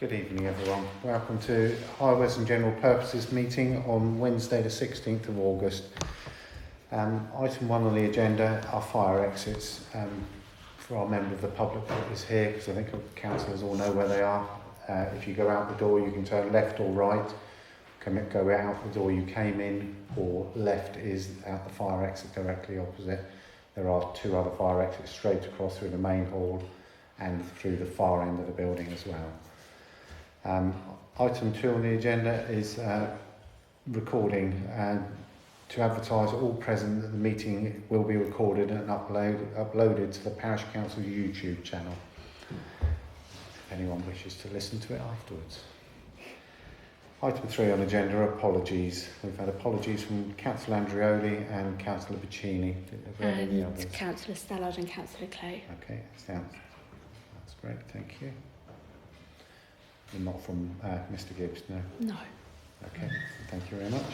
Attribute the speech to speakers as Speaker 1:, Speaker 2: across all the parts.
Speaker 1: Good evening everyone. Welcome to Highways and General Purposes meeting on Wednesday the 16th of August. Item 1 on the agenda are fire exits. For our member of the public that is here, because I think councillors all know where they are. If you go out the door you can turn left or right. Go out the door you came in, or left is out the fire exit directly opposite. There are 2 other fire exits straight across through the main hall and through the far end of the building as well. Item 2 on the agenda is recording. To advertise all present that the meeting will be recorded and uploaded to the Parish Council YouTube channel, if anyone wishes to listen to it afterwards. Item 3 on the agenda are apologies. We've had apologies from Councillor Andrioli and Councillor Piccini. Any others?
Speaker 2: Councillor Stallard and Councillor Clay.
Speaker 1: Okay, that's great, thank you. And not from Mr Gibbs, no?
Speaker 2: No.
Speaker 1: Okay, thank you very much.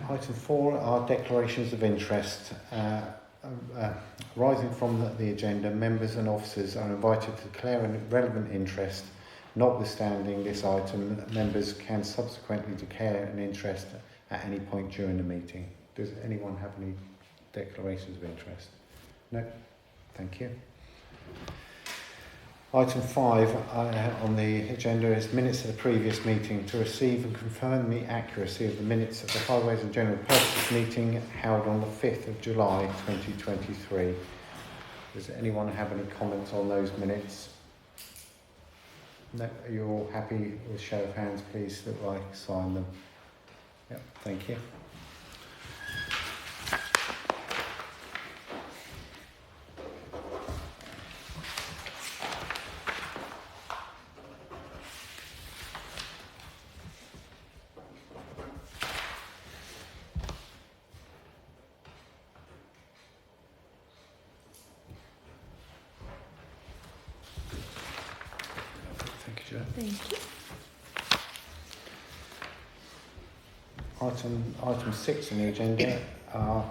Speaker 1: Item 4 are declarations of interest. Rising from the agenda, members and officers are invited to declare a relevant interest. Notwithstanding this item, members can subsequently declare an interest at any point during the meeting. Does anyone have any declarations of interest? No? Thank you. Item 5 on the agenda is minutes of the previous meeting. To receive and confirm the accuracy of the minutes of the Highways and General Purposes meeting held on the 5th of July 2023. Does anyone have any comments on those minutes? No? Are you all happy with show of hands, please, that I sign them? Yep, thank you.
Speaker 2: Thank you.
Speaker 1: Item 6 on the agenda are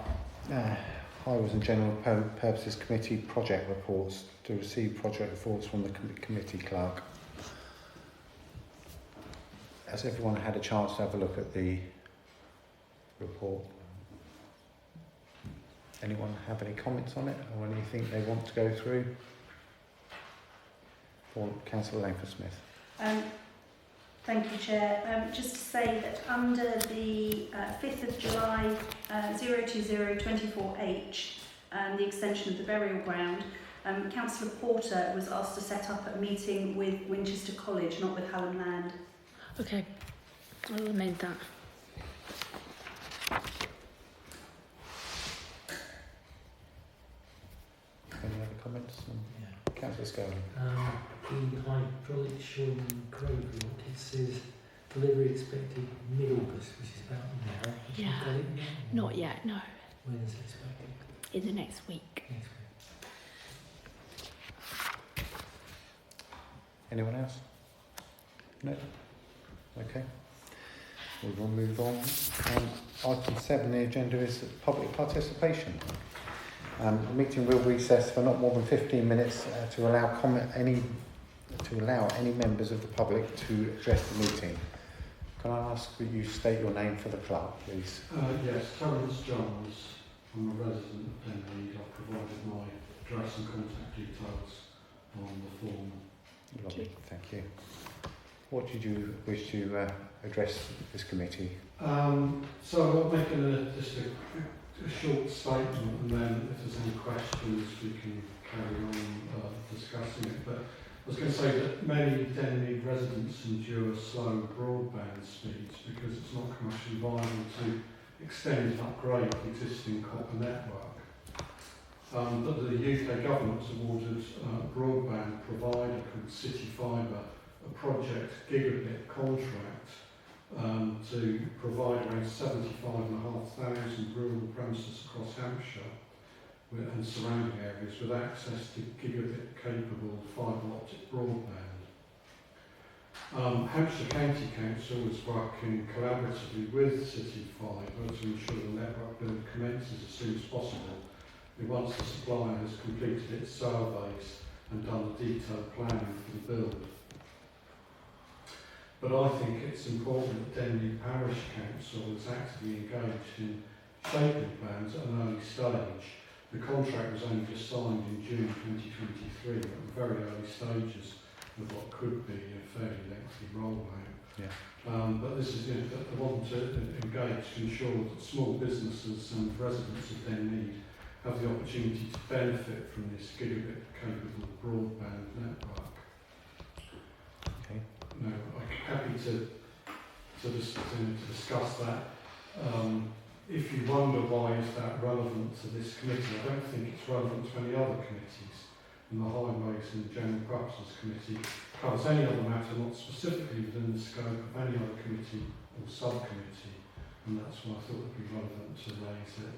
Speaker 1: Highways and General Purposes Committee project reports. To receive project reports from the committee clerk. Has everyone had a chance to have a look at the report? Anyone have any comments on it or anything they want to go through? For Councillor Langford-Smith.
Speaker 3: Thank you, Chair. Just to say that under the 5th of July 02024H, the extension of the burial ground, Councillor Porter was asked to set up a meeting with Winchester College, not with Hallam Land.
Speaker 2: Okay, I will amend that.
Speaker 1: Any other comments? Councillor Scully.
Speaker 4: The hydraulic Shoreham Grove Road, it says delivery expected mid-August, which is about now. Have you got it yet?
Speaker 2: Not yet, no.
Speaker 4: When is it expected?
Speaker 2: In the next week.
Speaker 4: Next week.
Speaker 1: Anyone else? No? Okay. We will move on. Item 7 on the agenda is public participation. The meeting will recess for not more than 15 minutes to allow any members of the public to address the meeting. Can I ask that you state your name for the clerk, please?
Speaker 5: Yes, Terence Johns. I'm a resident of Denmead. I've provided my address and contact details on the form.
Speaker 1: Lovely, thank you. What did you wish to address this committee?
Speaker 5: So I'll make just a short statement, and then if there's any questions we can carry on discussing it. But I was going to say that many Denmead residents endure slow broadband speeds because it's not commercially viable to extend and upgrade the existing copper network. But the UK government's awarded a broadband provider called City Fibre a project gigabit contract to provide around 75,500 rural premises across Hampshire and surrounding areas with access to gigabit-capable fibre optic broadband. Hampshire County Council is working collaboratively with City Fibre to ensure the network build commences as soon as possible, once the supplier has completed its surveys and done the detailed planning for the build. But I think it's important that Denby Parish Council is actively engaged in shaping plans at an early stage. The contract was only just signed in June 2023, at the very early stages of what could be a fairly lengthy rollout.
Speaker 1: Yeah.
Speaker 5: But this is they want to engage to ensure that small businesses and residents of Denmead have the opportunity to benefit from this gigabit-capable broadband network.
Speaker 1: Okay.
Speaker 5: No, I'm happy to discuss that. If you wonder why is that relevant to this committee, I don't think it's relevant to any other committees. And the Highways and General Purposes Committee covers any other matter not specifically within the scope of any other committee or subcommittee, and that's why I thought it would be relevant to raise it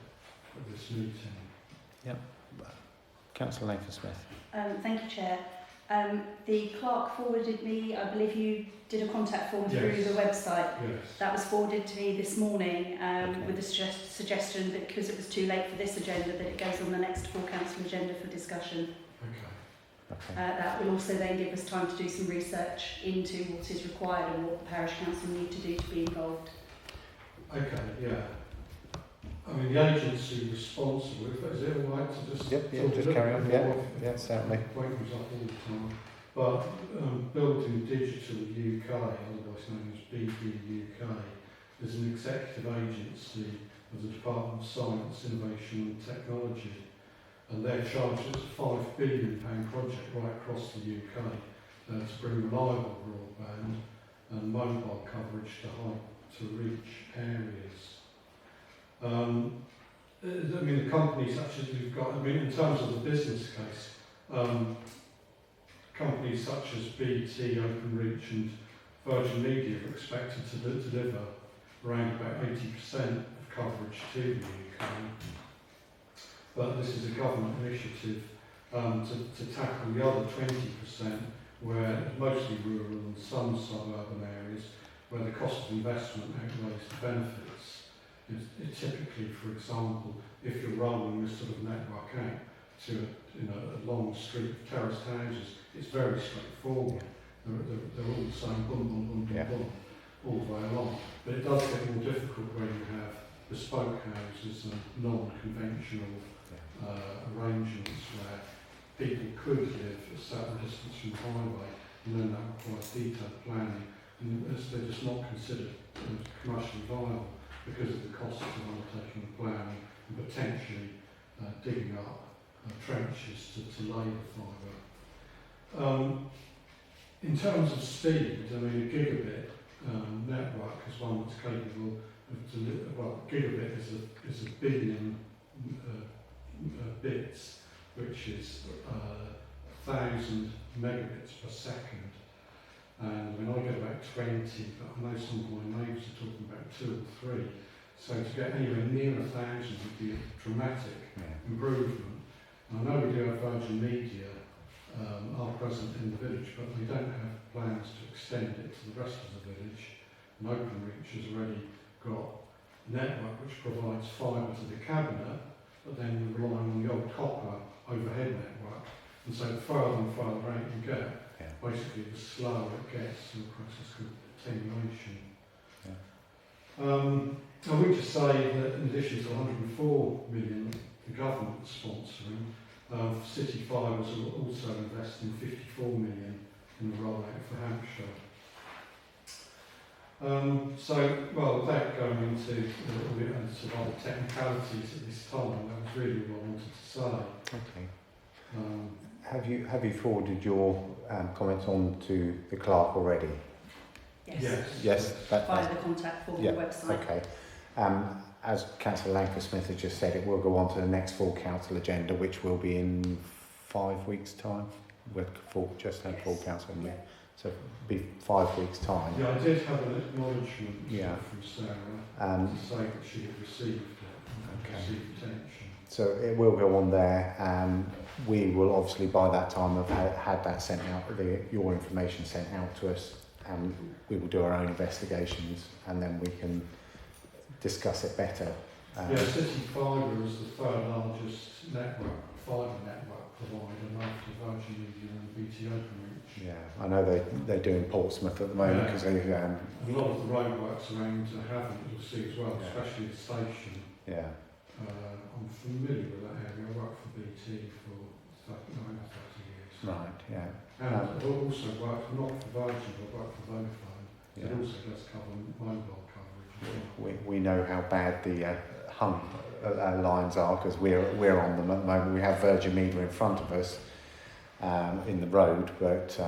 Speaker 5: at this meeting.
Speaker 1: Councillor Laker-Smith.
Speaker 3: Thank you, Chair. The clerk forwarded me, I believe you did a contact form through
Speaker 5: Yes.
Speaker 3: the website.
Speaker 5: Yes.
Speaker 3: That was forwarded to me this morning
Speaker 1: Okay.
Speaker 3: with the suggestion that because it was too late for this agenda, that it goes on the next full council agenda for discussion.
Speaker 5: Okay.
Speaker 1: Okay.
Speaker 3: That will also then give us time to do some research into what is required and what the parish council need to do to be involved.
Speaker 5: Okay, yeah. I mean, the agency responsible, is it all right to just...
Speaker 1: Yep,
Speaker 5: talk
Speaker 1: yeah,
Speaker 5: a
Speaker 1: just
Speaker 5: little
Speaker 1: carry on.
Speaker 5: bit
Speaker 1: Yeah,
Speaker 5: more?
Speaker 1: yeah, certainly.
Speaker 5: Point comes up all the time. But Building Digital UK, otherwise known as BD UK, is an executive agency of the Department of Science, Innovation and Technology, and they're charged with a £5 billion project right across the UK to bring reliable broadband and mobile coverage to reach areas. I mean, the companies such as we've got, I mean, in terms of the business case, companies such as BT, Openreach and Virgin Media are expected to deliver around about 80% of coverage to the UK. But this is a government initiative to tackle the other 20%, where it's mostly rural and some suburban areas, where the cost of investment outweighs the benefits. It's typically, for example, if you're rolling this sort of network out to a long street of terraced houses, it's very straightforward. They're all the same, boom, boom, boom, boom,
Speaker 1: Yeah.
Speaker 5: boom, all the way along. But it does get more difficult when you have bespoke houses and non-conventional arrangements where people could live a certain distance from the highway, and then that requires detailed planning, and they're just not considered commercially viable because of the costs of undertaking the planning and potentially digging up trenches to lay the fibre. In terms of speed, I mean, a gigabit network is one that's capable of gigabit is a billion bits, which is 1,000 megabits per second. And I mean, I get about 20, but I know some of my neighbours are talking about 2 or 3. So to get anywhere near 1,000 would be a dramatic improvement. And I know we do have Virgin Media are present in the village, but we don't have plans to extend it to the rest of the village. And Openreach has already got a network which provides fibre to the cabinet, but then we're relying on the old copper overhead network. And so the further and further out you go, basically the slower it gets in the process called attenuation. I would just say that in addition to 104 million the government is sponsoring, City Fibres will also invest in 54 million in the rollout for Hampshire. Without going into sort of other technicalities at this time, that was really what I wanted to say.
Speaker 1: Okay. Have you forwarded your comments on to the clerk already?
Speaker 3: Yes.
Speaker 1: Yes.
Speaker 3: Via the contact form on the website.
Speaker 1: Okay. As Councillor Laker-Smith has just said, it will go on to the next full council agenda, which will be in 5 weeks' time. We're just had full council, haven't we? So it'll be 5 weeks' time.
Speaker 5: Yeah, I did have an acknowledgement from Sarah to say that she had received it and received attention.
Speaker 1: So it will go on there. We will obviously by that time have had that sent out, your information sent out to us, and we will do our own investigations, and then we can discuss it better.
Speaker 5: City Fibre is the third largest fibre network provider after Virgin Media and BT Openreach.
Speaker 1: Yeah, I know they're doing Portsmouth at the moment
Speaker 5: Yeah.
Speaker 1: because they,
Speaker 5: A lot of the roadworks around Havant you'll see as well,
Speaker 1: Yeah.
Speaker 5: especially the station.
Speaker 1: yeah,
Speaker 5: I'm familiar with that area. I worked for BT for 30 years.
Speaker 1: right, yeah,
Speaker 5: And I've also worked, not for Virgin, but worked for Vodafone.
Speaker 1: yeah.
Speaker 5: It also does cover mobile coverage as well.
Speaker 1: We know how bad the hung lines are because we're on them at the moment. We have Virgin Media in front of us in the road, but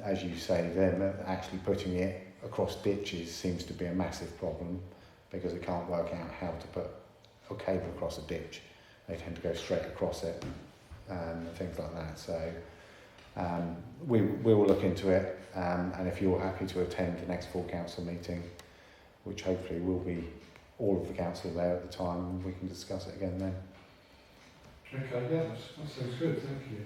Speaker 1: as you say, them actually putting it across ditches seems to be a massive problem because they can't work out how to put a cable across a ditch. They tend to go straight across it and things like that. So we will look into it, and if you're happy to attend the next full council meeting, which hopefully will be all of the council there at the time, we can discuss it again then.
Speaker 5: Okay, yeah, that sounds good, thank you.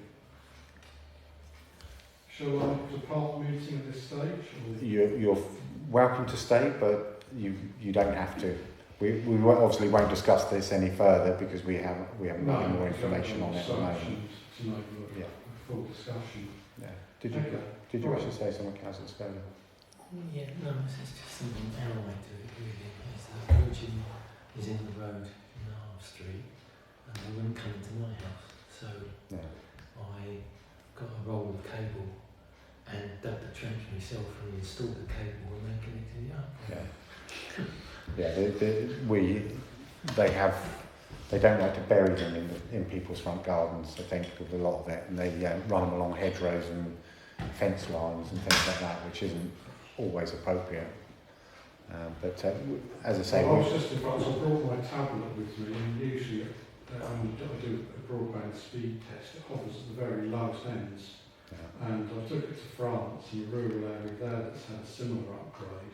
Speaker 5: Shall I depart the meeting at this stage? Or?
Speaker 1: You're welcome to stay, but you don't have to. We obviously won't discuss this any further because we haven't got any more information on it at the moment.
Speaker 5: To make a full discussion.
Speaker 1: Yeah. Did you wish to say something, Councillor Scully?
Speaker 4: Yeah, no, it's just something ally to it really. Is that Virgin is in the road in the Half Street and they wouldn't come into my house. So
Speaker 1: Yeah.
Speaker 4: I got a roll of cable and dug the trench myself and installed the cable and then connected it up.
Speaker 1: Yeah. Yeah. They don't like to bury them in people's front gardens. I think with a lot of it, and they run them along hedgerows and fence lines and things like that, which isn't always appropriate. But as I say,
Speaker 5: I was just advised, I brought my tablet with me, and usually I do a broadband speed test. It hovers at the very lowest ends. And I took it to France, in a rural area there that's had a similar upgrade.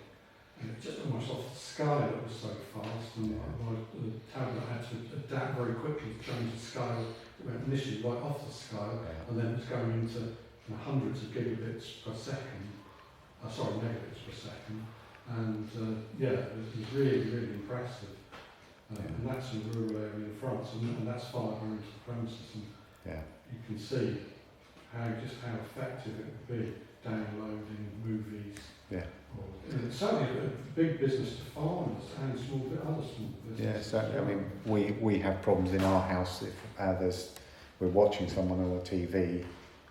Speaker 5: And it just almost off the scale, it was so fast. And the tablet had to adapt very quickly to change the scale. It went initially right off the scale, and then it was going into hundreds of gigabits per second. Megabits per second. And it was really, really impressive. And that's in a rural area in France, and that's fibre into the premises. And you can see how effective it would be downloading movies. Yeah. It's certainly a big business to farmers and other small businesses.
Speaker 1: Yeah, certainly. I mean, we have problems in our house if we're watching someone on a TV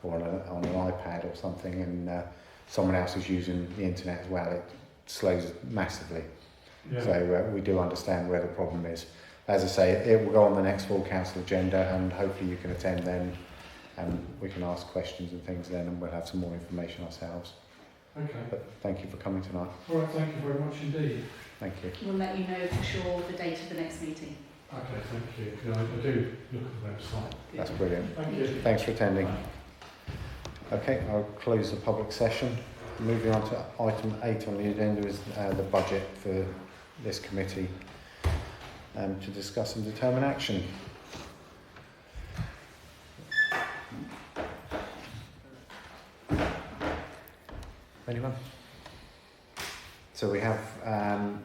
Speaker 1: or on an iPad or something, and someone else is using the internet as well. It slows massively. Yeah. So we do understand where the problem is. As I say, it will go on the next full council agenda, and hopefully you can attend then. And we can ask questions and things then, and we'll have some more information ourselves.
Speaker 5: Okay.
Speaker 1: But thank you for coming tonight.
Speaker 5: All right, thank you very much indeed.
Speaker 1: Thank you.
Speaker 3: We'll let you know for sure the date of the next meeting.
Speaker 5: Okay, thank you. Yeah, I do look at the website.
Speaker 1: That's brilliant.
Speaker 5: Thank you.
Speaker 1: Thanks for attending. Okay, I'll close the public session. Moving on to item 8 on the agenda is the budget for this committee to discuss and determine action. Anyone? So we have a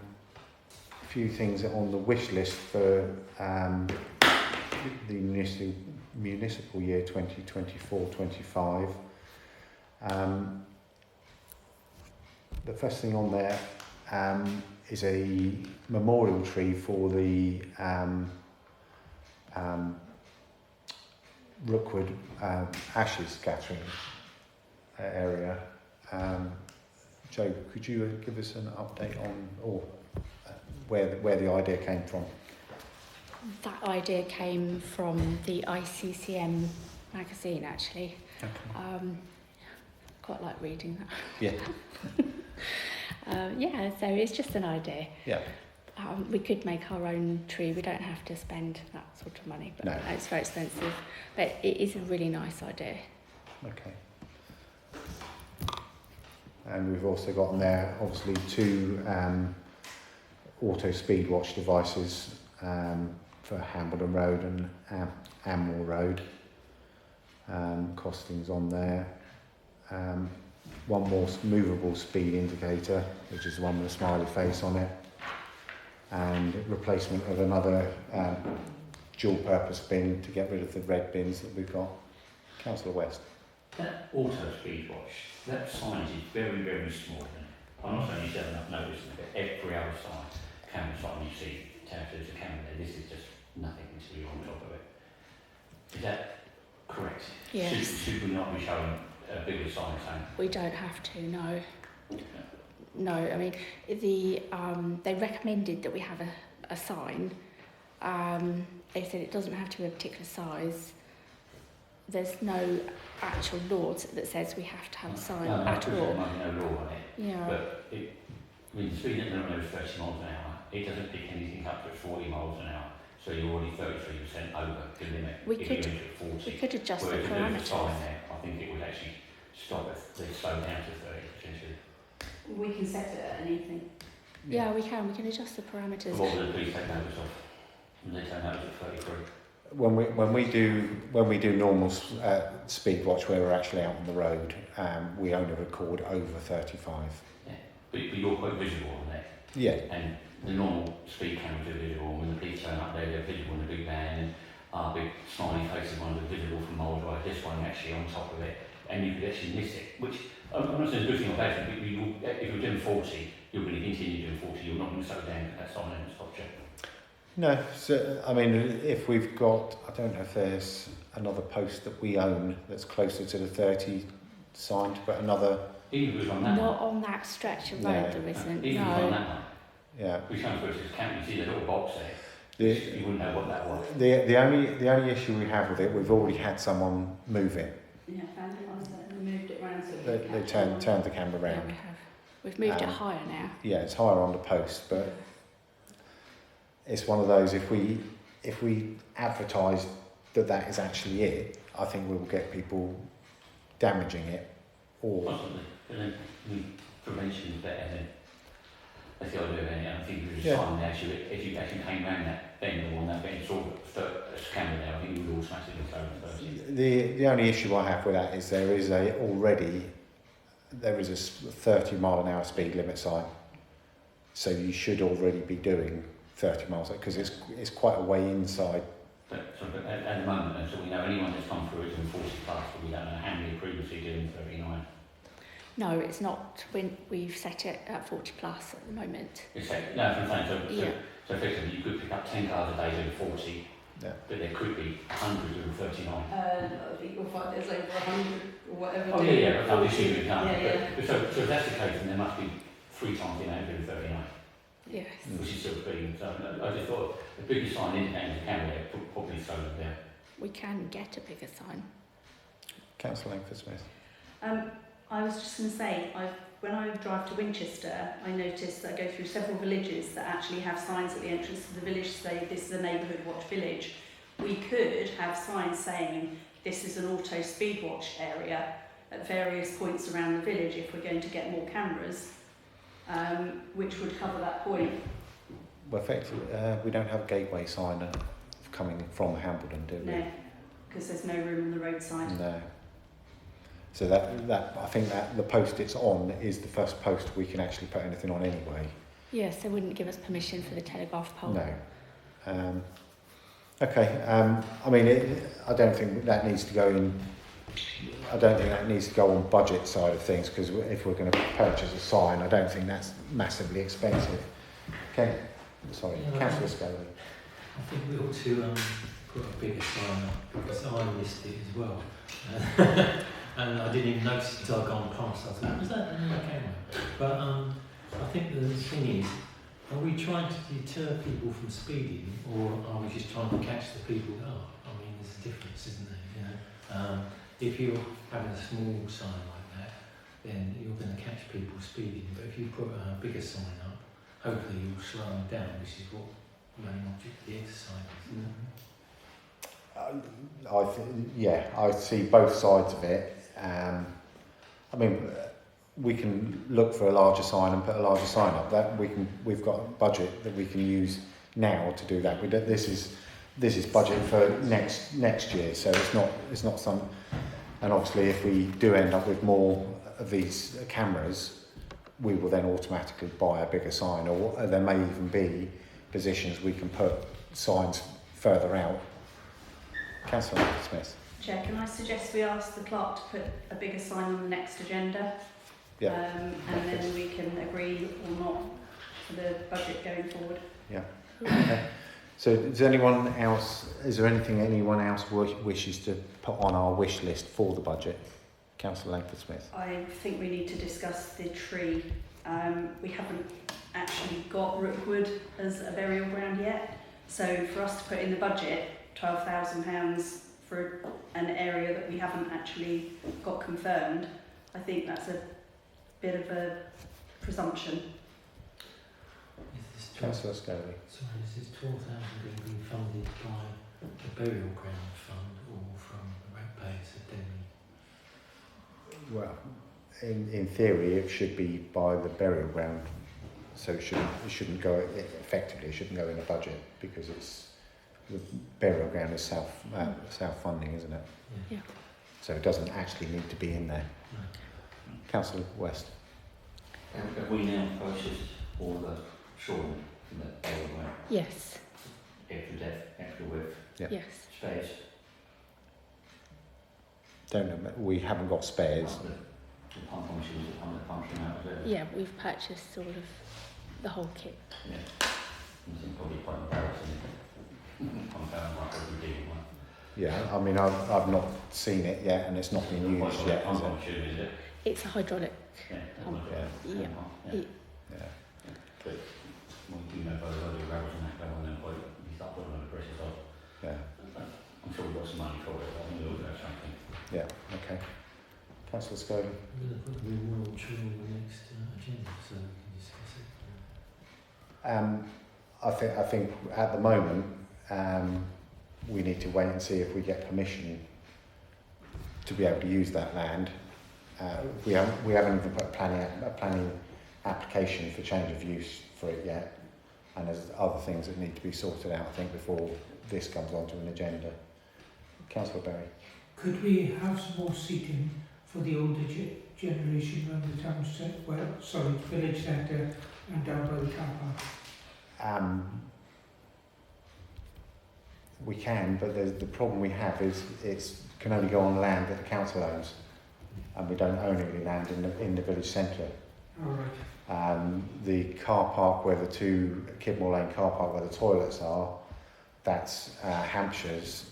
Speaker 1: few things on the wish list for the municipal year 2024-25. The first thing on there is a memorial tree for the Rookwood ashes scattering area. Joe, could you give us an update on where the idea came from?
Speaker 2: That idea came from the ICCM magazine, actually.
Speaker 1: Okay.
Speaker 2: Quite like reading that.
Speaker 1: Yeah.
Speaker 2: So it's just an idea.
Speaker 1: Yeah.
Speaker 2: We could make our own tree. We don't have to spend that sort of money, but
Speaker 1: No.
Speaker 2: it's very expensive. But it is a really nice idea.
Speaker 1: Okay. And we've also got on there, obviously, 2 auto speed watch devices for Hambledon Road and Amwell Road. Costings on there. One more movable speed indicator, which is the one with a smiley face on it. And replacement of another dual purpose bin to get rid of the red bins that we've got. Councillor West.
Speaker 6: That auto speed watch, that signage is very, very small. Isn't it? I'm not saying you don't have noticed it, but every other sign, camera sign you see, tells there's a camera there. This is just nothing until you're on top of it. Is that correct?
Speaker 2: Yes.
Speaker 6: Should we not be showing a bigger sign saying?
Speaker 2: We don't have to, no. No, I mean, they recommended that we have a sign. They said it doesn't have to be a particular size. There's no actual law that says we have to have a sign at all.
Speaker 6: There might be no law on it,
Speaker 2: Yeah.
Speaker 6: but I mean, the speed limit is 30 miles an hour. It doesn't pick anything up to 40 miles an hour, so you're already 33% over the limit.
Speaker 2: We
Speaker 6: if
Speaker 2: could-
Speaker 6: you're into 40.
Speaker 2: We could adjust the
Speaker 6: Whereas if there's a sign
Speaker 2: parameters.
Speaker 6: there, I think it would actually stop it. They slow down to 30 potentially.
Speaker 3: We can set it at anything.
Speaker 2: Yeah, we can. We can adjust the parameters.
Speaker 6: What would the police take notice of? And they take notice at 33.
Speaker 1: When we do normal speed watch where we're actually out on the road, we only record over 35.
Speaker 6: But you're quite visible on there.
Speaker 1: Yeah.
Speaker 6: And the normal speed cameras are visible. When the police turn up there, they're visible in the big van, and our big smiley faces ones are visible from miles away. This one actually on top of it, and you could actually miss it. Which I'm not saying it's a good thing or bad thing, but if you're doing 40, you're going to continue doing 40. You're not going to slow down at that sign and stop you.
Speaker 1: No, so I mean, if we've got, I don't know if there's another post that we own that's closer to the 30 sign to put another.
Speaker 6: Even if it was on that
Speaker 2: Not
Speaker 6: one.
Speaker 2: on that stretch of
Speaker 1: No.
Speaker 2: road, there isn't.
Speaker 6: Even if it was on
Speaker 2: No.
Speaker 6: that one.
Speaker 1: Yeah.
Speaker 6: We come through to this camp, you see the little box there. You wouldn't know what that was.
Speaker 1: The only issue we have with it, we've already had someone move it.
Speaker 3: Yeah, found it on there and moved it round so we
Speaker 1: They
Speaker 3: could
Speaker 1: they
Speaker 3: capture it.
Speaker 1: turned the camera
Speaker 2: Yeah,
Speaker 1: round.
Speaker 2: we have. We've moved it
Speaker 1: Um,
Speaker 2: higher now.
Speaker 1: Yeah, it's higher on the post, but it's one of those. If we advertise that is actually it, I think we will get people damaging it. Or
Speaker 6: Possibly. But then prevention is better than. That's the idea of it. I think if there's a
Speaker 1: Yeah.
Speaker 6: sign there, if you actually came round that bend or on that bend, saw a camera there, I think you would automatically slow the person.
Speaker 1: the only issue I have with that is there is a 30-mile-an-hour speed limit sign, so you should already be doing 30 miles because it's quite a way inside.
Speaker 6: But at the moment, until we know anyone that's come through is in 40 plus, but we don't know how many are previously doing 39.
Speaker 2: No, it's not. We've set it at 40 plus at the moment.
Speaker 6: It's like, no, that's what I'm saying.
Speaker 2: Yeah.
Speaker 6: So effectively, you could pick up 10 cars a day doing 40,
Speaker 1: Yeah.
Speaker 6: but there could be hundreds doing 39.
Speaker 3: I think you'll find there's over 100 or whatever.
Speaker 6: Oh,
Speaker 3: doing
Speaker 6: yeah, I'm
Speaker 3: 40.
Speaker 6: assuming you can't.
Speaker 3: Yeah, yeah.
Speaker 6: But, so if that's the case, then there must be 3 times the amount doing 39,
Speaker 2: Yes.
Speaker 6: which is still speeding. So I just thought the bigger sign indicating the camera there probably slows it down.
Speaker 2: We can get a bigger sign.
Speaker 1: Councillor Langford-Smith.
Speaker 3: I was just going to say, when I drive to Winchester, I notice that I go through several villages that actually have signs at the entrance to the village say this is a neighbourhood watch village. We could have signs saying this is an auto speed watch area at various points around the village if we're going to get more cameras, which would cover that point.
Speaker 1: Well, effectively, we don't have a gateway sign coming from Hambledon, do we?
Speaker 3: No, because there's no room on the roadside.
Speaker 1: No. So that I think that the post it's on is the first post we can actually put anything on anyway.
Speaker 2: Yes, they wouldn't give us permission for the telegraph pole.
Speaker 1: No. Okay. I mean, I don't think that needs to go in. I don't think that needs to go on budget side of things because if we're going to purchase a sign, I don't think that's massively expensive. Okay. Sorry,
Speaker 4: Yeah,
Speaker 1: Councillor Scully.
Speaker 4: I think we ought to put a bigger sign up because I missed it as well. And I didn't even notice until I'd gone past. I thought, was that on my camera? But I think the thing is, are we trying to deter people from speeding or are we just trying to catch the people that are? I mean, there's a difference, isn't there? You know? If you're having a small sign like that, then you're going to catch people speeding. But if you put a bigger sign up, hopefully you'll slow them down, which is what the main object of the exercise is.
Speaker 1: I see both sides of it. I mean, we can look for a larger sign and put a larger sign up. We've got a budget that we can use now to do that. This is budget for next year, so it's not some. And obviously, if we do end up with more of these cameras, we will then automatically buy a bigger sign, or there may even be positions we can put signs further out. Councillor Smith.
Speaker 3: Chair, can I suggest we ask the clerk to put a bigger sign on the next agenda?
Speaker 1: Yeah.
Speaker 3: And then we can agree or not for the budget going forward.
Speaker 1: Okay. So is there anything anyone else wishes to put on our wish list for the budget? Councillor Langford-Smith.
Speaker 3: I think we need to discuss the tree. We haven't actually got Rookwood as a burial ground yet. So for us to put in the budget £12,000 for an area that we haven't actually got confirmed, I think that's a bit of a presumption.
Speaker 4: Is this
Speaker 1: Councillor Scovey.
Speaker 4: Sorry, is this 12,000 being funded by the burial ground fund or from the ratepayers of Denley?
Speaker 1: Well, in theory, it should be by the burial ground, so it shouldn't go effectively. It shouldn't go in the budget because the burial ground is self-funding, isn't it?
Speaker 2: Yeah.
Speaker 1: So it doesn't actually need to be in there.
Speaker 4: No.
Speaker 1: Councillor West.
Speaker 6: Have we now purchased all the shoreline from the burial ground?
Speaker 2: Yes.
Speaker 6: Extra depth, extra width,
Speaker 1: Yep.
Speaker 2: Yes.
Speaker 6: space?
Speaker 1: Don't know. We haven't got spares.
Speaker 6: The pump function, the pump function out of it?
Speaker 2: Yeah, we've purchased sort of the whole kit.
Speaker 6: Yeah. It's probably quite embarrassing. I'm going like every day one.
Speaker 1: Yeah, I mean, I've not seen it yet, and it's not been used yet, is
Speaker 6: Pump
Speaker 1: it?
Speaker 6: function, is it?
Speaker 2: It's a hydraulic.
Speaker 6: Yeah.
Speaker 2: Pump.
Speaker 1: Yeah.
Speaker 2: Yeah.
Speaker 6: Yeah.
Speaker 1: Yeah.
Speaker 6: But well, you know, by the other gravels and that go on there, quite, you start putting on the pressure side.
Speaker 1: Yeah.
Speaker 6: I'm sure we've got some money for it, but I'm going to look at something.
Speaker 1: Yeah. Okay. Councillor Scovey.
Speaker 4: I'm going to put the memorial tree on the next agenda so we can discuss it.
Speaker 1: I think at the moment we need to wait and see if we get permission to be able to use that land. We haven't even put a planning application for change of use for it yet, and there's other things that need to be sorted out, I think, before this comes onto an agenda. Councillor Berry.
Speaker 7: Could we have some more seating for the older generation around the town centre, village centre and down by the car park?
Speaker 1: We can, but the problem we have is it can only go on land that the council owns, and we don't own any land in the village centre.
Speaker 7: All right.
Speaker 1: The car park where the Kidmore Lane car park where the toilets are, that's Hampshire's,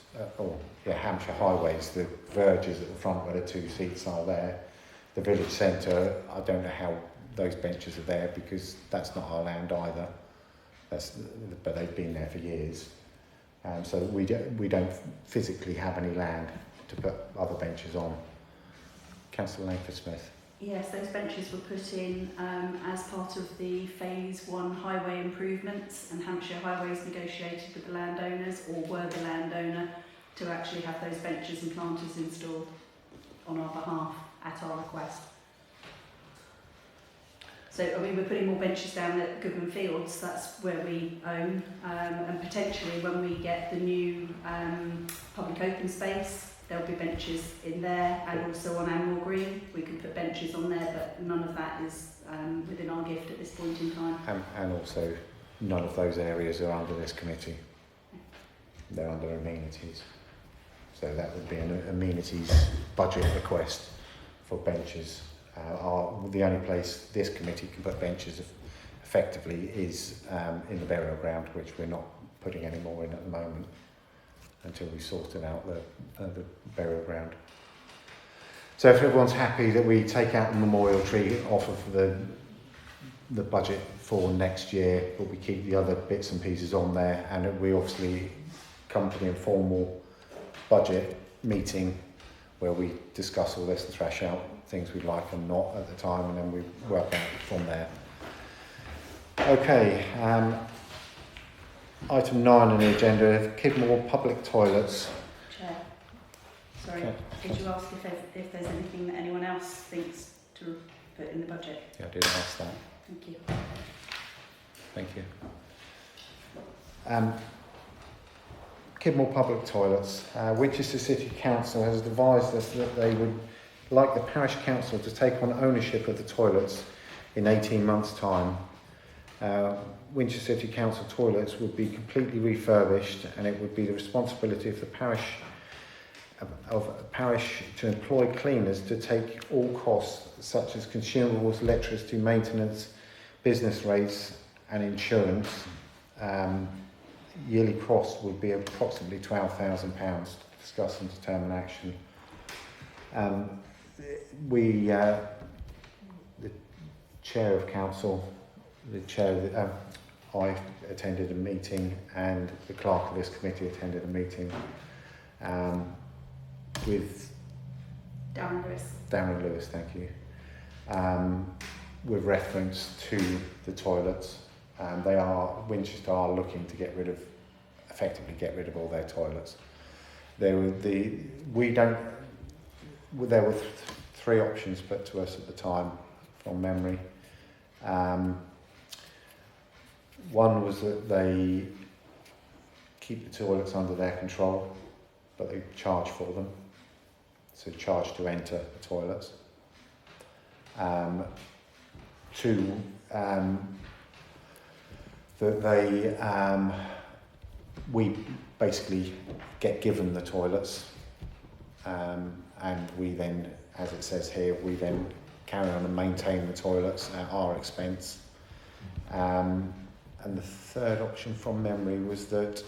Speaker 1: Hampshire Highways, the verges at the front where the 2 seats are there. The village centre, I don't know how those benches are there because that's not our land either. But they've been there for years. So we don't physically have any land to put other benches on. Councillor Langford-Smith.
Speaker 3: Yes, those benches were put in as part of the Phase 1 highway improvements, and Hampshire Highways negotiated with the landowners, or were the landowner, to actually have those benches and planters installed on our behalf at our request. So, I mean, we're putting more benches down at Goodman Fields, that's where we own, and potentially when we get the new public open space, there'll be benches in there, and also on Anmore Green, we can put benches on there, but none of that is within our gift at this point in time.
Speaker 1: And also, none of those areas are under this committee. They're under amenities. So that would be an amenities budget request for benches. The only place this committee can put benches effectively is in the burial ground, which we're not putting any more in at the moment until we sorted out the burial ground. So if everyone's happy that we take out the memorial tree off of the budget for next year, but we keep the other bits and pieces on there, and we obviously come to the informal budget meeting where we discuss all this and thrash out things we like and not at the time, and then we work out from there. Okay, item 9 on the agenda, Kidmore public toilets.
Speaker 3: Chair, sorry,
Speaker 1: Okay.
Speaker 3: did you ask if there's anything that anyone else thinks to put in the budget?
Speaker 1: Yeah, I did ask that.
Speaker 3: Thank you.
Speaker 1: Thank you. Kidmore public toilets. Winchester City Council has advised us that they would like the parish council to take on ownership of the toilets in 18 months' time. Winchester City Council toilets would be completely refurbished, and it would be the responsibility of the parish of a parish to employ cleaners to take all costs such as consumables, electricity, maintenance, business rates and insurance. Yearly cost would be approximately £12,000 to discuss and determine action. The chair of council, I attended a meeting and the clerk of this committee attended a meeting with Darren Lewis, thank you, with reference to the toilets. Winchester are looking to effectively get rid of all their toilets. There were three options put to us at the time, from memory. One was that they keep the toilets under their control, but they charge for them. So charge to enter the toilets. Two, that we basically get given the toilets, and we then, as it says here, we then carry on and maintain the toilets at our expense. And the third option from memory was that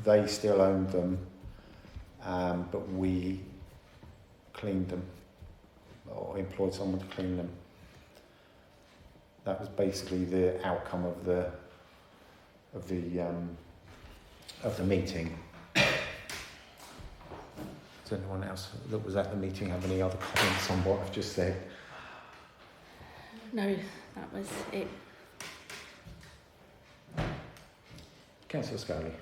Speaker 1: they still owned them, but we cleaned them or employed someone to clean them. That was basically the outcome of the meeting. Does anyone else that was at the meeting have any other comments on what I've just said?
Speaker 2: No, that was it.
Speaker 1: Councillor Scully.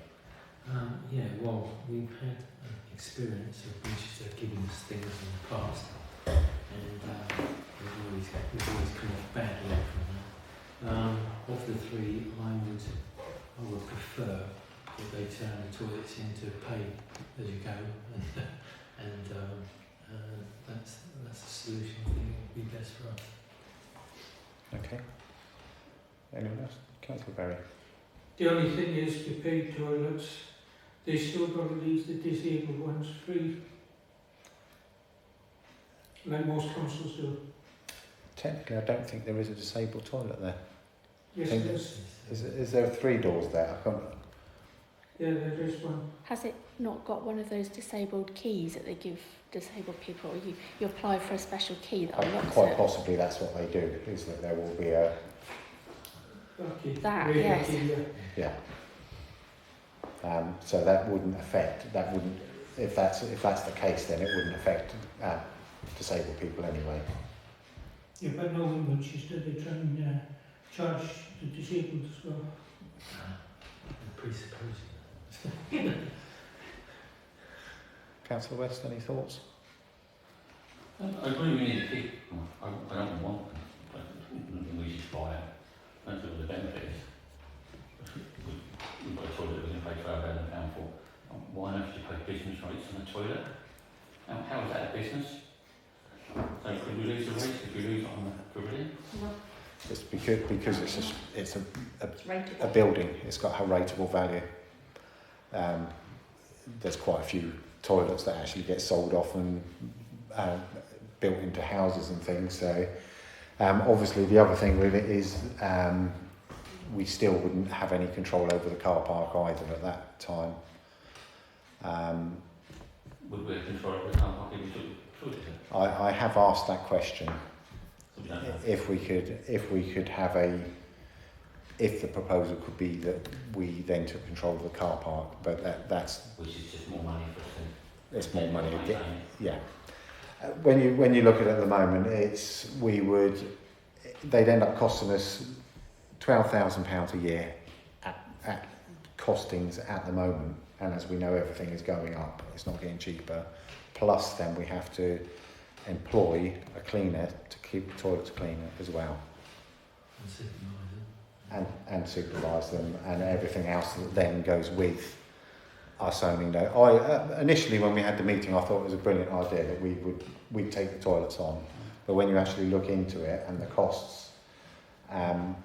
Speaker 4: Well, we've had experience of Winchester giving us things in the past, and we've always come off badly from that. Of the three, I would prefer that they turn the toilets into pay as you go, and that's the solution. I think it would be best for us.
Speaker 1: Okay. Anyone else? Councillor Berry.
Speaker 7: The only thing is, the paid toilets, they still got to leave the disabled ones free, like most councils do.
Speaker 1: Technically, I don't think there is a disabled toilet there.
Speaker 7: Yes,
Speaker 1: Think-
Speaker 7: there is.
Speaker 1: Is there 3 doors there? I can't.
Speaker 7: Yeah, there is one.
Speaker 2: Has it not got one of those disabled keys that they give disabled people? You apply for a special key that unlocks
Speaker 1: Quite
Speaker 2: it.
Speaker 1: possibly that's what they do. Is that there will be a
Speaker 7: Okay.
Speaker 2: That,
Speaker 7: Really,
Speaker 2: yes.
Speaker 7: yeah.
Speaker 1: so that wouldn't affect. That wouldn't. If that's the case, then it wouldn't affect disabled people anyway.
Speaker 7: Yeah, but no, in Winchester they try and charge the disabled as well.
Speaker 4: Presupposing.
Speaker 1: Councillor West, any thoughts?
Speaker 6: I agree we need to keep. I don't want them, but we should buy it. That's all the benefits. We've got a toilet we can pay £12,000 for. Why not just pay business rates on the toilet? How is that a business? So could we lose the rates? Could we lose it on the pavilion?
Speaker 1: It's because it's a
Speaker 3: Rateable.
Speaker 1: building. It's got a rateable value. There's quite a few toilets that actually get sold off and built into houses and things. So obviously the other thing with it is we still wouldn't have any control over the car park either at that time.
Speaker 6: Would we have control over the car park if we took it?
Speaker 1: I have asked that question.
Speaker 6: So we don't have.
Speaker 1: If we could have if the proposal could be that we then took control of the car park, but that's
Speaker 6: Which is just more money for us to.
Speaker 1: it's more money
Speaker 6: maintain
Speaker 1: again.
Speaker 6: it.
Speaker 1: Yeah. When you look at it at the moment, they'd end up costing us £12,000 a year at costings at the moment, and as we know, everything is going up. It's not getting cheaper. Plus, then we have to employ a cleaner to keep the toilets clean as well, and supervise them, and everything else that then goes with us owning that. Initially, when we had the meeting, I thought it was a brilliant idea that we'd take the toilets on, but when you actually look into it and the costs,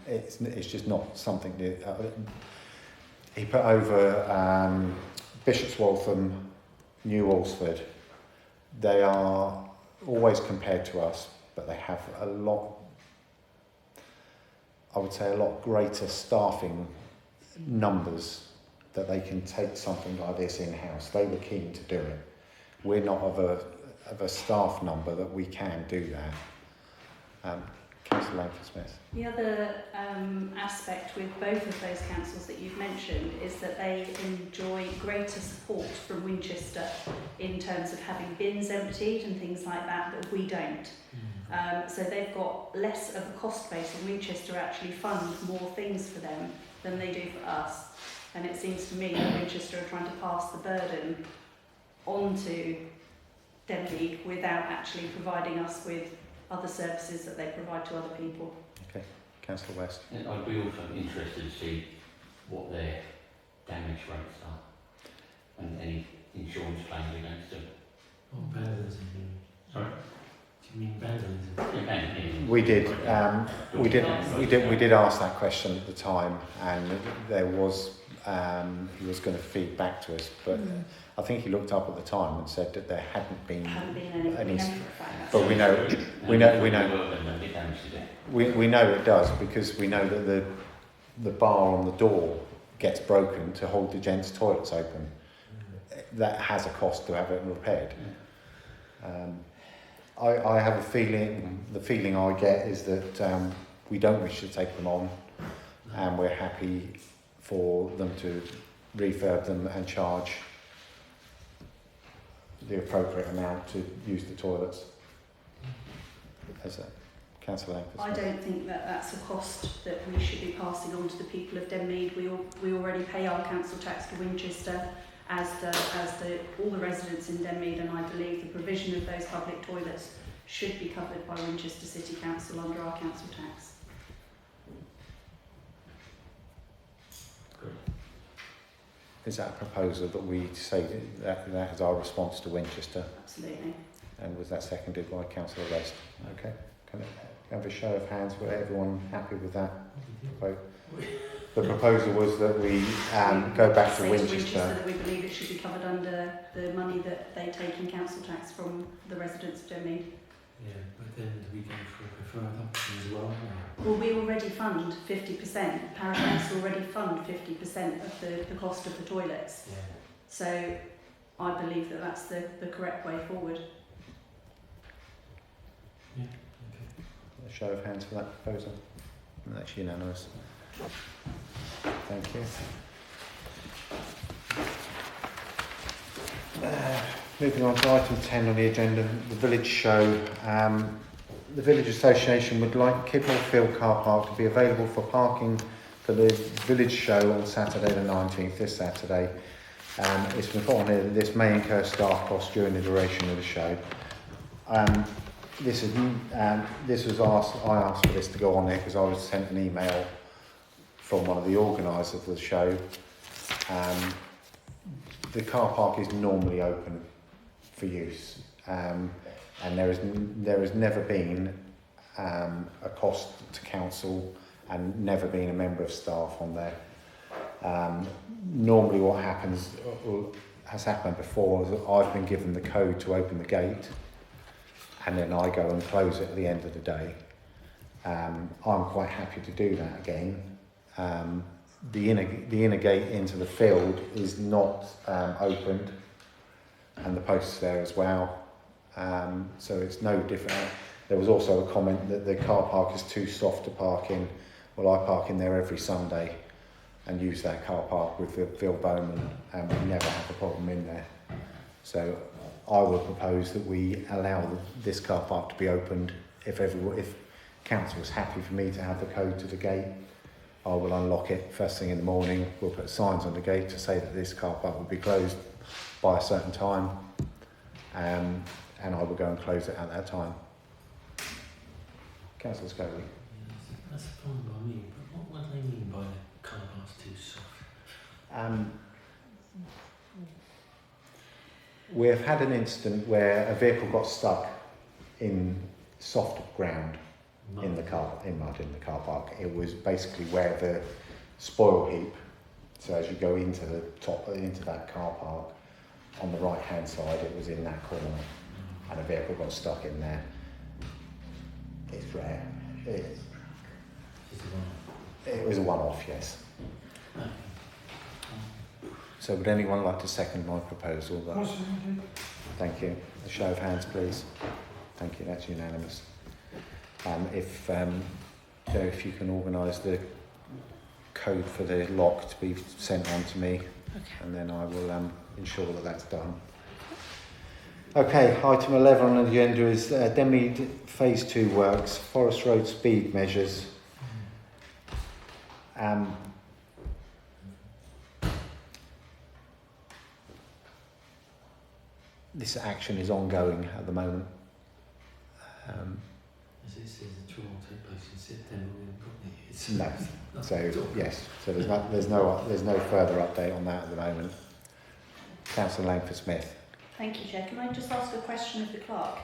Speaker 1: it's just not something that he put over Bishop's Waltham, New Alsford, they are always compared to us, but they have a lot, I would say, a lot greater staffing numbers that they can take something like this in-house. They were keen to do it. We're not of a staff number that we can do that. Councillor Langford-Smith.
Speaker 3: The other aspect with both of those councils that you've mentioned is that they enjoy greater support from Winchester in terms of having bins emptied and things like that we don't. So they've got less of a cost base, and Winchester actually fund more things for them than they do for us. And it seems to me that Winchester are trying to pass the burden onto Denmead without actually providing us with other services that they provide to other people.
Speaker 1: Okay, Councillor West.
Speaker 6: And I'd be also interested to see what their damage rates are and any insurance claims against them.
Speaker 4: What vandalism do you mean?
Speaker 6: Sorry?
Speaker 4: Do you mean vandalism?
Speaker 1: We did ask that question at the time, and there was he was going to feed back to us, but I think he looked up at the time and said that there hadn't been any. But we know it does, because we know that the bar on the door gets broken to hold the gents' toilets open. That has a cost to have it repaired. I have a feeling, the feeling I get is that we don't wish to take them on, and we're happy for them to refurb them and charge the appropriate amount to use the toilets. As a Councillor Langford.
Speaker 3: I don't think that that's a cost that we should be passing on to the people of Denmead. We already pay our council tax to Winchester, as all the residents in Denmead, and I believe the provision of those public toilets should be covered by Winchester City Council under our council tax.
Speaker 1: Is that a proposal that we say that is our response to Winchester?
Speaker 3: Absolutely.
Speaker 1: And was that seconded by Councillor West? Okay. Can I have a show of hands? Were everyone happy with that vote? The proposal was that we go back to Winchester.
Speaker 3: That we believe it should be covered under the money that they take in council tax from the residents of Denmead.
Speaker 4: Yeah, but then do we go for a preferred option as well?
Speaker 3: Well, we already fund 50%. Para Council already fund 50% of the cost of the toilets.
Speaker 4: Yeah.
Speaker 3: So I believe that that's the correct way forward.
Speaker 4: Yeah, okay.
Speaker 1: A show of hands for that proposal. And that's unanimous. Thank you. Moving on to item 10 on the agenda, the village show. The Village Association would like Kidmore Field Car Park to be available for parking for the village show on Saturday the 19th, this Saturday. It's been put on here that this may incur staff costs during the duration of the show. This was I asked for this to go on there because I was sent an email from one of the organisers of the show. The car park is normally open for use, and there has never been a cost to council and never been a member of staff on there. Normally what happens, or has happened before, is that I've been given the code to open the gate and then I go and close it at the end of the day. I'm quite happy to do that again. The inner gate into the field is not opened, and the posts there as well. So it's no different. There was also a comment that the car park is too soft to park in. Well, I park in there every Sunday and use that car park with Phil Bowman, and we never have a problem in there. So I would propose that we allow this car park to be opened. If council is happy for me to have the code to the gate, I will unlock it first thing in the morning. We'll put signs on the gate to say that this car park will be closed by a certain time, and I will go and close it at that time. Councillor Scobie.
Speaker 4: Yeah, that's fine by me, but what do they mean by the car park's too soft?
Speaker 1: We have had an incident where a vehicle got stuck in soft ground in the car park. It was basically where the spoil heap, so as you go into the top into that car park, on the right hand side, it was in that corner, and a vehicle got stuck in there. It's rare. It was a one-off, yes. So would anyone like to second my proposal? Thank you. A show of hands, please. Thank you, that's unanimous. If you can organise the code for the lock to be sent on to me, and then I will ensure that that's done. Okay, item 11 on the agenda is Denmead Phase 2 works, Forest Road speed measures. This action is ongoing at the moment.
Speaker 4: As it says, the trial will take place in September. We haven't got the
Speaker 1: No. So yes, so there's no further update on that at the moment. Councillor Langford Smith.
Speaker 3: Thank you, Chair. Can I just ask a question of the clerk?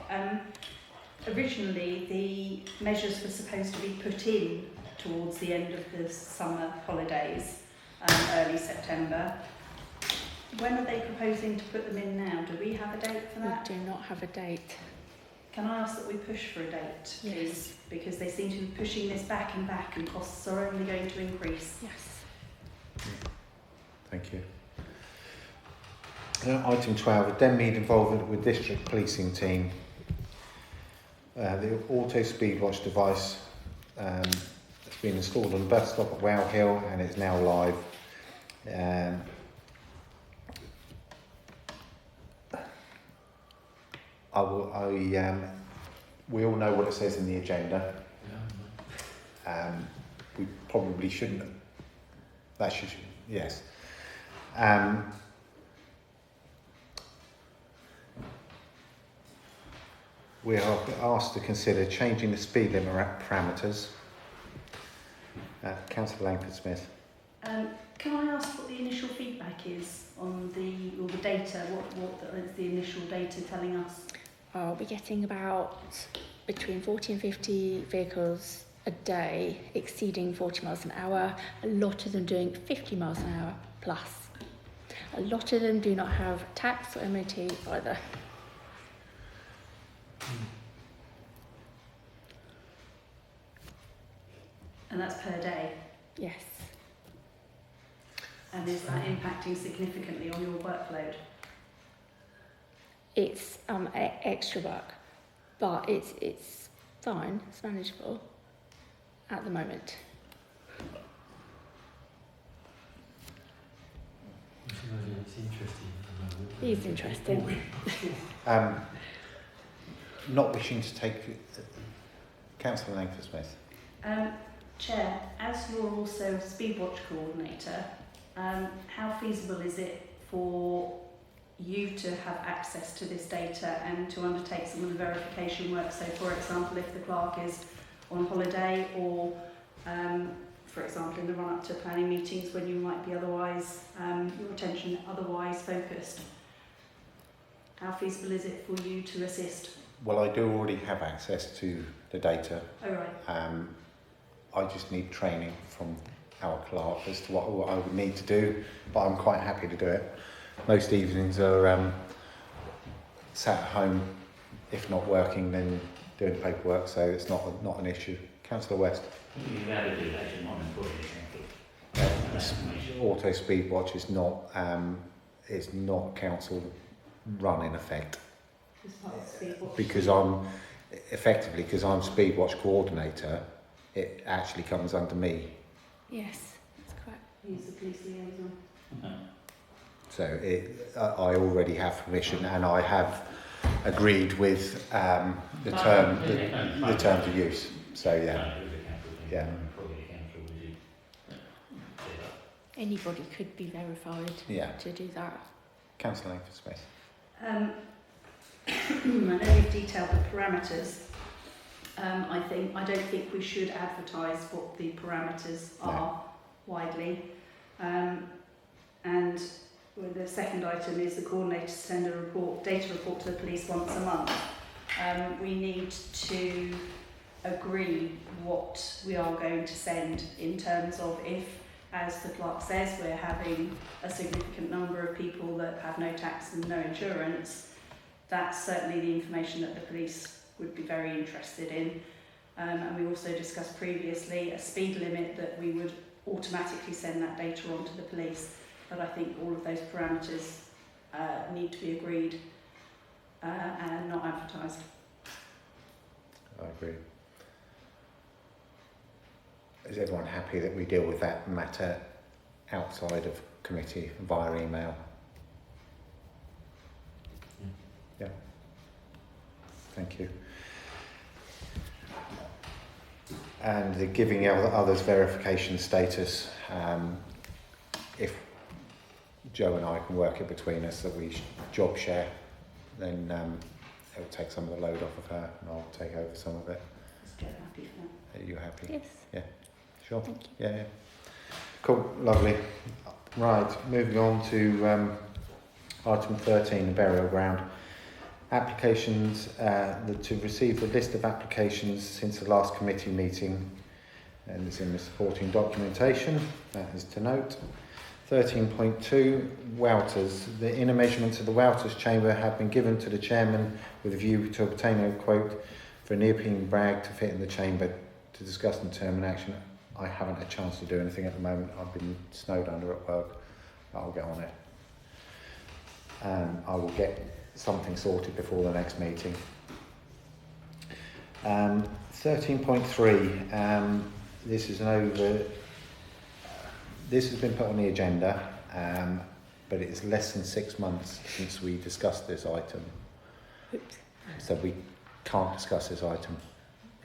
Speaker 3: Originally, the measures were supposed to be put in towards the end of the summer holidays, early September. When are they proposing to put them in now? Do we have a date for that?
Speaker 2: We do not have a date.
Speaker 3: Can I ask that we push for a date, please?
Speaker 2: Yes.
Speaker 3: Because they seem to be pushing this back and back, and costs are only going to increase.
Speaker 2: Yes.
Speaker 1: Thank you. Item 12, a Denmead involvement with district policing team. The auto speed watch device has been installed on the bus stop at Wow Hill and is now live. We all know what it says in the agenda. We probably shouldn't. That should, yes. We are asked to consider changing the speed limit parameters. Councillor Langford Smith.
Speaker 3: Can I ask what the initial feedback is on the data? What is the initial data telling us?
Speaker 2: We're getting about between 40 and 50 vehicles a day exceeding 40 miles an hour. A lot of them doing 50 miles an hour plus. A lot of them do not have tax or MOT either.
Speaker 3: And that's per day.
Speaker 2: Yes.
Speaker 3: And is that impacting significantly on your workload?
Speaker 2: It's extra work, but it's fine. It's manageable at the moment.
Speaker 4: It's interesting at the moment.
Speaker 2: It is interesting.
Speaker 1: Not wishing to take Councillor Langford Smith.
Speaker 3: Chair, as you're also a Speedwatch coordinator, how feasible is it for you to have access to this data and to undertake some of the verification work? So, for example, if the clerk is on holiday, or for example in the run-up to planning meetings when you might be otherwise, your attention otherwise focused, how feasible is it for you to assist?
Speaker 1: Well, I do already have access to the data.
Speaker 3: Oh, right.
Speaker 1: I just need training from our clerk as to what I would need to do, but I'm quite happy to do it. Most evenings are sat at home, if not working, then doing paperwork, so it's not an issue. Councillor West.
Speaker 6: You have to do that, you're not employed.
Speaker 1: Auto speed watch is not council run in effect.
Speaker 3: As part of Speedwatch.
Speaker 1: Because I'm Speedwatch coordinator, it actually comes under me.
Speaker 2: Yes, that's correct.
Speaker 3: He's the police liaison.
Speaker 1: So I already have permission, and I have agreed with the terms of use. So yeah.
Speaker 2: Anybody could be verified to do that.
Speaker 1: Councillor Langford Smith.
Speaker 3: I know you've detailed the parameters. I don't think we should advertise what the parameters are widely. And the second item is the coordinator to send a data report to the police once a month. We need to agree what we are going to send in terms of if as the clerk says, we're having a significant number of people that have no tax and no insurance, that's certainly the information that the police would be very interested in. And we also discussed previously a speed limit that we would automatically send that data on to the police. But I think all of those parameters need to be agreed and not advertised.
Speaker 1: I agree. Is everyone happy that we deal with that matter outside of committee via email? Yeah. Thank you. And the giving others verification status, if Joe and I can work it between us that we job share, then it will take some of the load off of her and I'll take over some of it.
Speaker 3: Is Joe happy for that?
Speaker 1: Are you happy?
Speaker 2: Yes.
Speaker 1: Yeah. Sure.
Speaker 2: Thank you.
Speaker 1: Yeah. Cool. Lovely. Right. Moving on to item 13, the burial ground. Applications, to receive a list of applications since the last committee meeting, and it's in the supporting documentation, that is to note. 13.2, Wouters. The inner measurements of the Wouters chamber have been given to the chairman with a view to obtain a quote for a neoprene brag to fit in the chamber to discuss and determine action. I haven't had a chance to do anything at the moment. I've been snowed under at work. I'll get on it. I will get something sorted before the next meeting. 13.3, this is this has been put on the agenda, but it's less than 6 months since we discussed this item.
Speaker 2: Oops.
Speaker 1: So we can't discuss this item,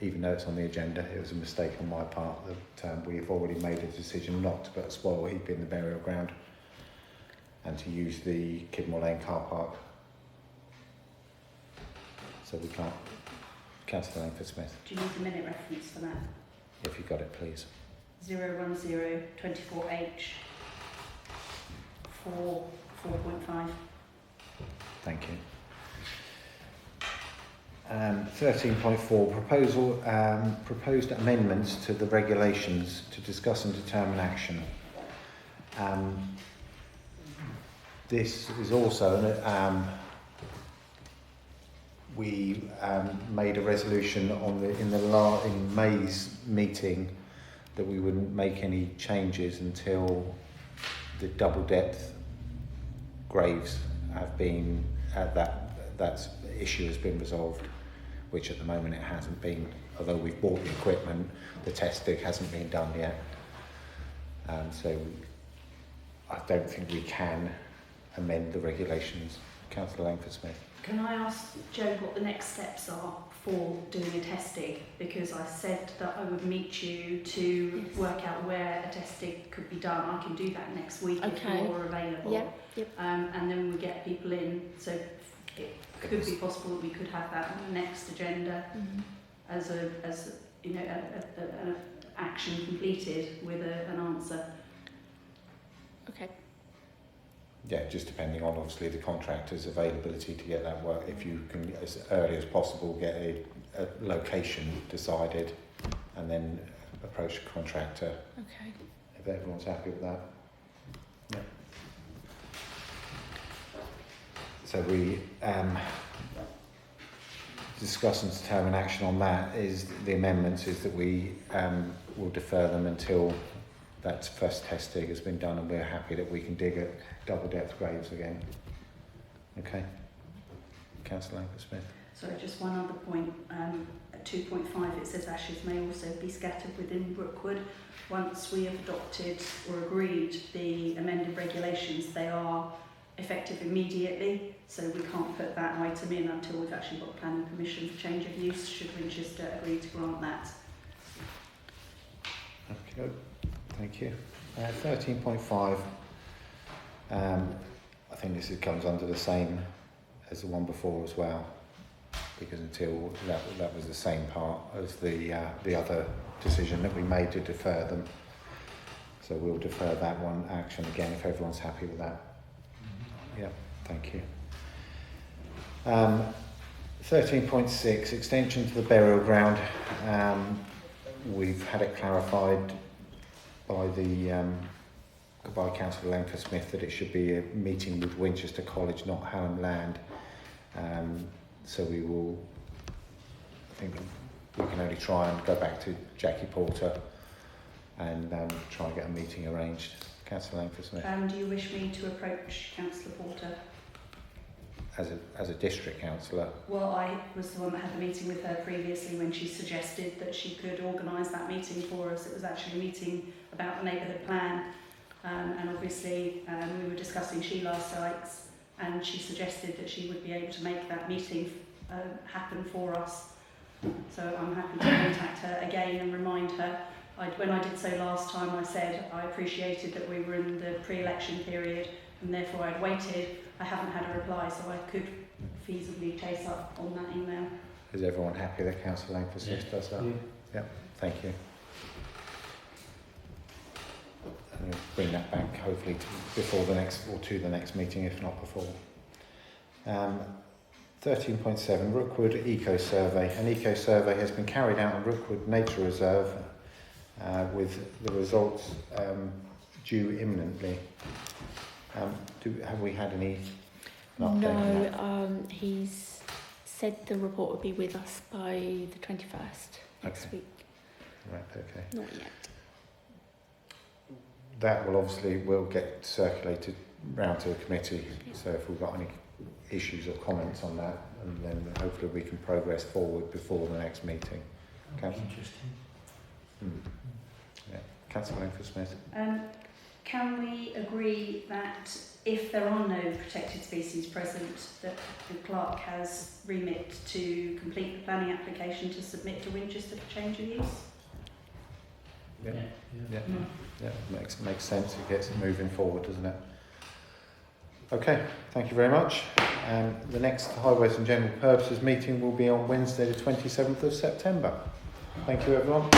Speaker 1: even though it's on the agenda. It was a mistake on my part that we've already made a decision not to put a spoil heap in the burial ground and to use the Kidmore Lane car park. So we can't. Councillor Langford Smith,
Speaker 3: Do you need the minute reference for that?
Speaker 1: if you've got it, please.
Speaker 3: 01024H 4.5.
Speaker 1: Thank you. 13.4, proposed amendments to the regulations to discuss and determine action. This is also we made a resolution in May's meeting that we wouldn't make any changes until the double depth graves have been that issue has been resolved, which at the moment it hasn't been. Although we've bought the equipment, the testing hasn't been done yet. So I don't think we can amend the regulations. Councillor Langford Smith.
Speaker 3: Can I ask Joe what the next steps are for doing a testing? Because I said that I would meet you to
Speaker 2: Yes.
Speaker 3: work out where a testing could be done. I can do that next week
Speaker 2: Okay.
Speaker 3: if you're available.
Speaker 2: Yeah. Yep.
Speaker 3: And then we get people in. So it could be possible that we could have that on the next agenda as an action completed with an answer.
Speaker 2: Okay.
Speaker 1: Yeah, just depending on obviously the contractor's availability to get that work. If you can, as early as possible, get a location decided and then approach the contractor.
Speaker 2: Okay.
Speaker 1: If everyone's happy with that. Yeah. So we discuss and determine action on that. Is the amendments is that we will defer them until that first test dig has been done and we're happy that we can dig at double depth graves again. Okay. Councillor Langford Smith.
Speaker 3: Sorry, just one other point. At 2.5 it says ashes may also be scattered within Brookwood. Once we have adopted or agreed the amended regulations, they are effective immediately, so we can't put that item in until we've actually got planning permission for change of use, should Winchester agree to grant that.
Speaker 1: Okay, thank you. 13.5, I think this comes under the same as the one before as well, because until that was the same part as the other decision that we made to defer them. So we'll defer that one action again if everyone's happy with that. Yeah, thank you. 13.6, extension to the burial ground. We've had it clarified by the by Councillor Langford Smith that it should be a meeting with Winchester College, not Hallam Land. So we will, I think we can only try and go back to Jackie Porter and try and get a meeting arranged. Councillor Langford Smith,
Speaker 3: Do you wish me to approach Councillor Porter?
Speaker 1: as a district councillor.
Speaker 3: Well, I was the one that had the meeting with her previously when she suggested that she could organise that meeting for us. It was actually a meeting about the neighbourhood plan, and obviously we were discussing Sheila sites, and she suggested that she would be able to make that meeting happen for us. So I'm happy to contact her again and remind her. When I did so last time, I said I appreciated that we were in the pre-election period and therefore I'd waited. I haven't had a reply, so I could feasibly chase up on that email.
Speaker 1: Is everyone happy that Councillor Langford Smith does that? Yeah, thank you. And we'll bring that back hopefully before the next, or to the next meeting, if not before. 13.7, Rookwood Eco Survey. An eco survey has been carried out on Rookwood Nature Reserve with the results due imminently. Have we had any update on that?
Speaker 2: No, he's said the report will be with us by the 21st next week.
Speaker 1: Right, okay.
Speaker 2: Not yet.
Speaker 1: That will get circulated round to the committee, so if we've got any issues or comments on that, and then hopefully we can progress forward before the next meeting.
Speaker 4: That'd be interesting.
Speaker 1: Yeah. Councillor Langford Smith.
Speaker 3: Can we agree that if there are no protected species present, that the clerk has remit to complete the planning application to submit to Winchester for change of use?
Speaker 1: Yeah, makes sense. It gets it moving forward, doesn't it? Okay, thank you very much. The next Highways and General Purposes meeting will be on Wednesday the 27th of September. Thank you everyone.